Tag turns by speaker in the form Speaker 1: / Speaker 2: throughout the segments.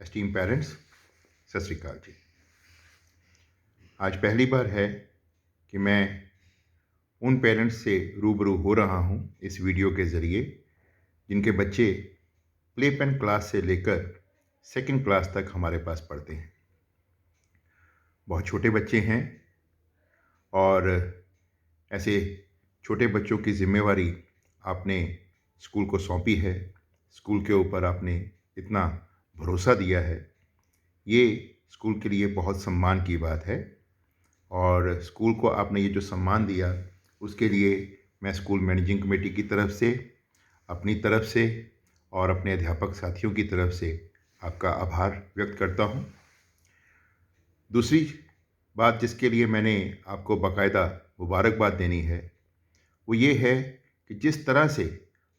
Speaker 1: Esteem parents, सत श्री अकाल जी। आज पहली बार है कि मैं उन पेरेंट्स से रूबरू हो रहा हूं इस वीडियो के ज़रिए जिनके बच्चे प्ले पेन क्लास से लेकर सेकंड क्लास तक हमारे पास पढ़ते हैं। बहुत छोटे बच्चे हैं और ऐसे छोटे बच्चों की ज़िम्मेवारी आपने स्कूल को सौंपी है। स्कूल के ऊपर आपने इतना भरोसा दिया है, ये स्कूल के लिए बहुत सम्मान की बात है। और स्कूल को आपने ये जो सम्मान दिया उसके लिए मैं स्कूल मैनेजिंग कमेटी की तरफ से, अपनी तरफ से और अपने अध्यापक साथियों की तरफ से आपका आभार व्यक्त करता हूँ। दूसरी बात जिसके लिए मैंने आपको बाकायदा मुबारकबाद देनी है वो ये है कि जिस तरह से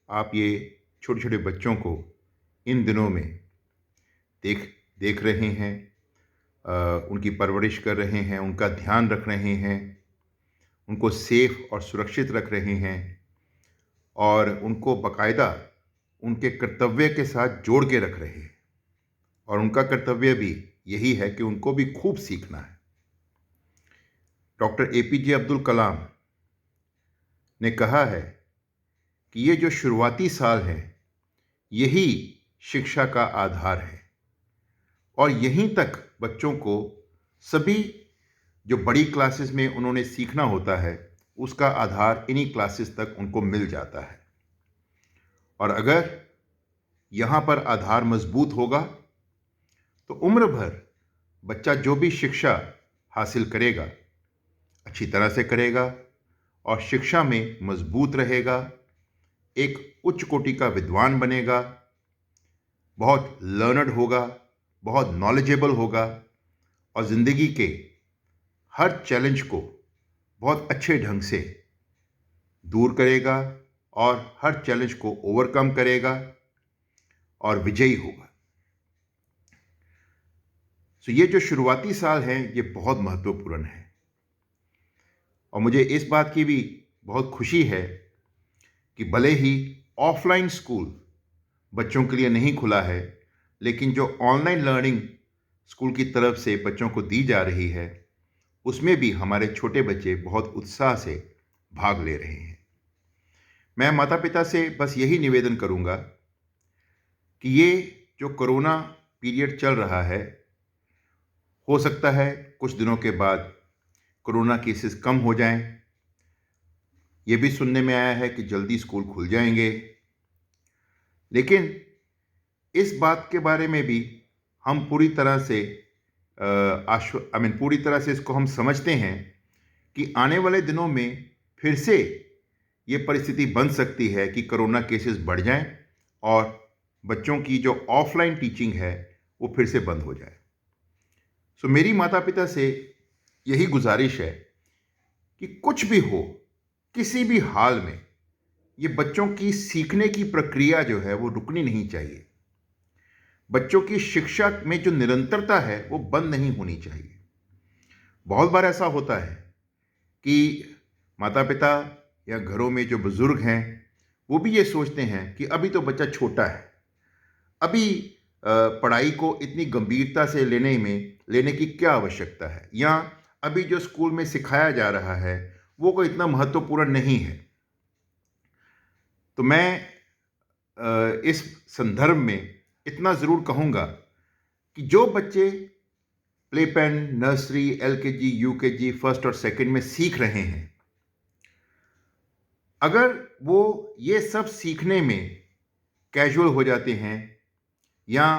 Speaker 1: आप ये छोटे छोटे बच्चों को इन दिनों में देख रहे हैं, उनकी परवरिश कर रहे हैं, उनका ध्यान रख रहे हैं, उनको सेफ और सुरक्षित रख रहे हैं और उनको बाकायदा उनके कर्तव्य के साथ जोड़ के रख रहे हैं। और उनका कर्तव्य भी यही है कि उनको भी खूब सीखना है। डॉक्टर एपीजे अब्दुल कलाम ने कहा है कि ये जो शुरुआती साल है यही शिक्षा का आधार है और यहीं तक बच्चों को सभी जो बड़ी क्लासेस में उन्होंने सीखना होता है उसका आधार इन्हीं क्लासेस तक उनको मिल जाता है। और अगर यहाँ पर आधार मजबूत होगा तो उम्र भर बच्चा जो भी शिक्षा हासिल करेगा अच्छी तरह से करेगा और शिक्षा में मजबूत रहेगा, एक उच्च कोटि का विद्वान बनेगा, बहुत लर्नड होगा, बहुत नॉलेजेबल होगा और ज़िंदगी के हर चैलेंज को बहुत अच्छे ढंग से दूर करेगा और हर चैलेंज को ओवरकम करेगा और विजयी होगा। तो ये जो शुरुआती साल है ये बहुत महत्वपूर्ण है और मुझे इस बात की भी बहुत खुशी है कि भले ही ऑफलाइन स्कूल बच्चों के लिए नहीं खुला है, लेकिन जो ऑनलाइन लर्निंग स्कूल की तरफ से बच्चों को दी जा रही है उसमें भी हमारे छोटे बच्चे बहुत उत्साह से भाग ले रहे हैं। मैं माता पिता से बस यही निवेदन करूंगा कि ये जो कोरोना पीरियड चल रहा है, हो सकता है कुछ दिनों के बाद कोरोना केसेस कम हो जाएं। ये भी सुनने में आया है कि जल्दी स्कूल खुल जाएंगे, लेकिन इस बात के बारे में भी हम पूरी तरह से पूरी तरह से इसको हम समझते हैं कि आने वाले दिनों में फिर से ये परिस्थिति बन सकती है कि कोरोना केसेस बढ़ जाएं और बच्चों की जो ऑफलाइन टीचिंग है वो फिर से बंद हो जाए। सो मेरी माता पिता से यही गुजारिश है कि कुछ भी हो, किसी भी हाल में ये बच्चों की सीखने की प्रक्रिया जो है वो रुकनी नहीं चाहिए। बच्चों की शिक्षा में जो निरंतरता है वो बंद नहीं होनी चाहिए। बहुत बार ऐसा होता है कि माता पिता या घरों में जो बुजुर्ग हैं वो भी ये सोचते हैं कि अभी तो बच्चा छोटा है, अभी पढ़ाई को इतनी गंभीरता से लेने की क्या आवश्यकता है, या अभी जो स्कूल में सिखाया जा रहा है वो कोई इतना महत्वपूर्ण नहीं है। तो मैं इस संदर्भ में इतना ज़रूर कहूँगा कि जो बच्चे play pen, nursery, LKG, UKG, first और सेकंड में सीख रहे हैं, अगर वो ये सब सीखने में कैजुअल हो जाते हैं या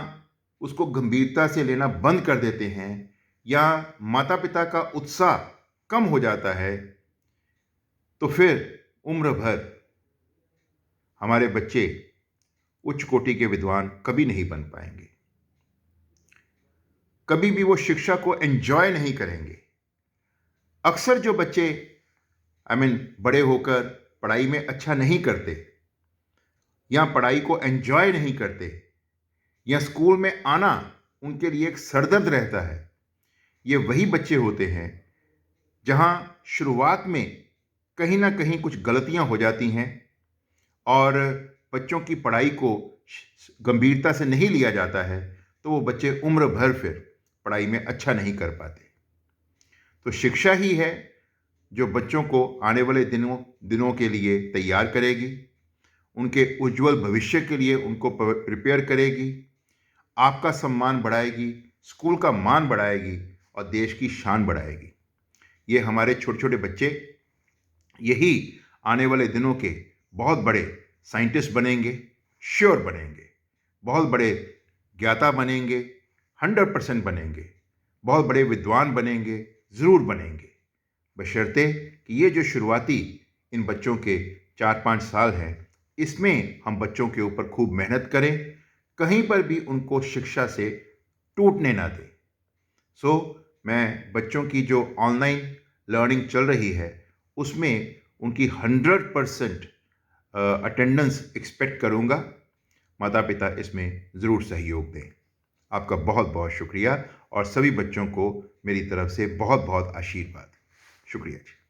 Speaker 1: उसको गंभीरता से लेना बंद कर देते हैं या माता पिता का उत्साह कम हो जाता है, तो फिर उम्र भर हमारे बच्चे उच्च कोटि के विद्वान कभी नहीं बन पाएंगे, कभी भी वो शिक्षा को एंजॉय नहीं करेंगे। अक्सर जो बच्चे बड़े होकर पढ़ाई में अच्छा नहीं करते या पढ़ाई को एंजॉय नहीं करते या स्कूल में आना उनके लिए एक सरदर्द रहता है, ये वही बच्चे होते हैं जहां शुरुआत में कहीं ना कहीं कुछ गलतियां हो जाती हैं और बच्चों की पढ़ाई को गंभीरता से नहीं लिया जाता है, तो वो बच्चे उम्र भर फिर पढ़ाई में अच्छा नहीं कर पाते। तो शिक्षा ही है जो बच्चों को आने वाले दिनों के लिए तैयार करेगी, उनके उज्जवल भविष्य के लिए उनको प्रिपेयर करेगी, आपका सम्मान बढ़ाएगी, स्कूल का मान बढ़ाएगी और देश की शान बढ़ाएगी। ये हमारे छोटे छोटे बच्चे यही आने वाले दिनों के बहुत बड़े साइंटिस्ट बनेंगे, श्योर बनेंगे, बहुत बड़े ज्ञाता बनेंगे, 100% बनेंगे, बहुत बड़े विद्वान बनेंगे, ज़रूर बनेंगे, बशर्ते कि ये जो शुरुआती इन बच्चों के 4-5 साल हैं, इसमें हम बच्चों के ऊपर खूब मेहनत करें, कहीं पर भी उनको शिक्षा से टूटने ना दें। मैं बच्चों की जो ऑनलाइन लर्निंग चल रही है, उसमें उनकी 100% अटेंडेंस एक्सपेक्ट करूँगा। माता-पिता इसमें ज़रूर सहयोग दें। आपका बहुत-बहुत शुक्रिया और सभी बच्चों को मेरी तरफ से बहुत-बहुत आशीर्वाद। शुक्रिया जी।